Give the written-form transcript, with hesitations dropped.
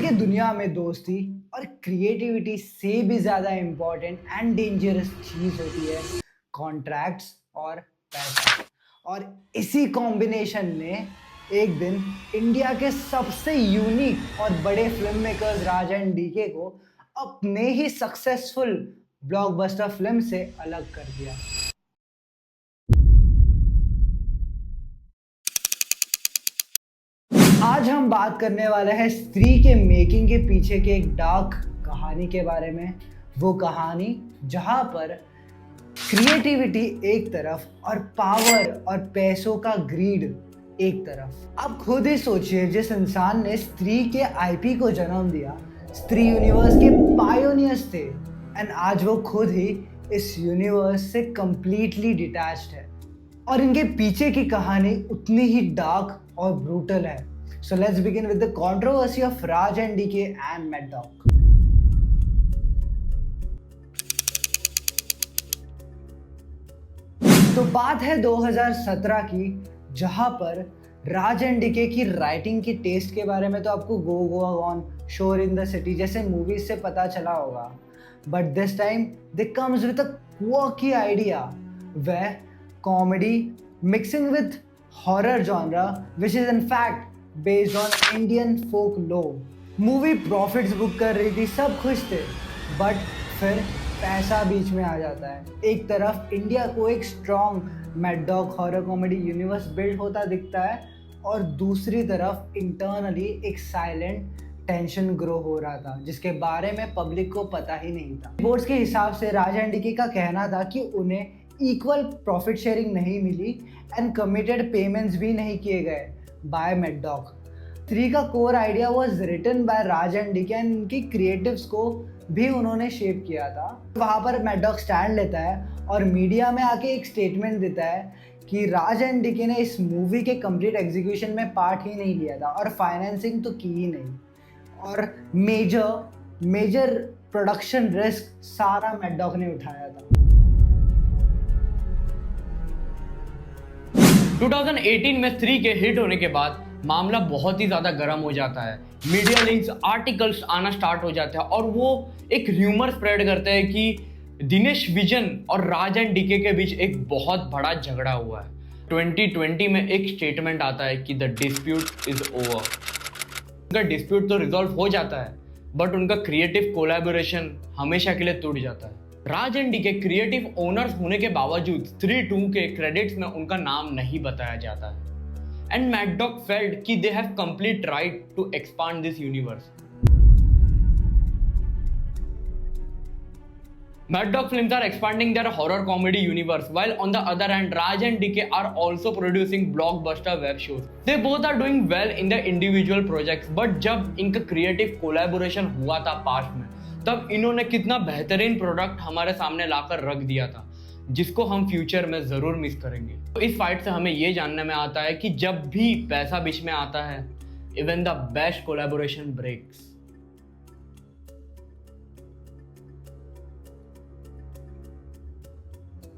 की दुनिया में दोस्ती और क्रिएटिविटी से भी ज्यादा इंपॉर्टेंट एंड डेंजरस चीज होती है कॉन्ट्रैक्ट्स और पैसा। और इसी कॉम्बिनेशन ने एक दिन इंडिया के सबसे यूनिक और बड़े film makers Raj and DK को अपने ही सक्सेसफुल ब्लॉकबस्टर फिल्म से अलग कर दिया। आज हम बात करने वाले हैं स्त्री के मेकिंग के पीछे के एक डार्क कहानी के बारे में। वो कहानी जहां पर क्रिएटिविटी एक तरफ और पावर और पैसों का ग्रीड एक तरफ। आप खुद ही सोचिए, जिस इंसान ने स्त्री के आईपी को जन्म दिया, स्त्री यूनिवर्स के पायोनियर्स थे, एंड आज वो खुद ही इस यूनिवर्स से कंप्लीटली डिटैच्ड है और इनके पीछे की कहानी उतनी ही डार्क और ब्रूटल है। So let's begin with the controversy of Raj and DK and Mad Dog. तो बात है 2017 की, जहां पर राज एंड डीके की राइटिंग की टेस्ट के बारे में तो आपको गो गोआ गॉन, शोर इन द सिटी जैसे मूवीज से पता चला होगा, but this time they comes with a quirky idea where comedy mixing with horror genre, which is in fact based on Indian folklore. Movie profits book कर रही थी, सब खुश थे, बट फिर पैसा बीच में आ जाता है। एक तरफ इंडिया को एक strong mad dog horror comedy universe build होता दिखता है और दूसरी तरफ इंटरनली एक साइलेंट टेंशन ग्रो हो रहा था जिसके बारे में पब्लिक को पता ही नहीं था। रिपोर्ट्स के हिसाब से राज एंड डीके का कहना था कि उन्हें इक्वल प्रॉफिट शेयरिंग नहीं मिली एंड कमिटेड पेमेंट्स भी नहीं किए गए बाय मैड डॉग। 3 का core idea was written by Raj and DK and इनकी क्रिएटिव्स को भी उन्होंने शेप किया था। वहाँ पर मैड डॉग स्टैंड लेता है और मीडिया में आके एक स्टेटमेंट देता है कि राज एंड डीके ने इस मूवी के कंप्लीट एग्जीक्यूशन में पार्ट ही नहीं लिया था और फाइनेंसिंग तो की ही नहीं, और मेजर प्रोडक्शन रिस्क सारा मैड डॉग ने उठाया था। 2018 में स्त्री के हिट होने के बाद मामला बहुत ही ज्यादा गर्म हो जाता है। मीडिया लिंक्स, आर्टिकल्स आना स्टार्ट हो जाते हैं और वो एक र्यूमर स्प्रेड करते हैं कि दिनेश विजन और राज एंड डीके के बीच एक बहुत बड़ा झगड़ा हुआ है। 2020 में एक स्टेटमेंट आता है कि द डिस्प्यूट इज ओवर। उनका डिस्प्यूट तो रिजॉल्व हो जाता है, बट उनका क्रिएटिव कोलैबोरेशन हमेशा के लिए टूट जाता है। राज एंड डीके क्रिएटिव ओनर्स होने के बावजूद स्त्री 2 के क्रेडिट्स में उनका नाम नहीं बताया जाता है। एंड मैड डॉग फेल्ट कि they have complete right to expand this universe. Mad Dog Films are expanding their horror comedy universe, while on the other hand, Raj and DK are also producing blockbuster web shows. They both are doing well in their individual projects, but जब इनका creative collaboration हुआ था past में, तब इन्होंने कितना बेहतरीन product हमारे सामने लाकर रख दिया था, जिसको हम फ्यूचर में जरूर मिस करेंगे। तो इस फाइट से हमें ये जानने में आता है कि जब भी पैसा बीच में आता है, even the best collaboration breaks.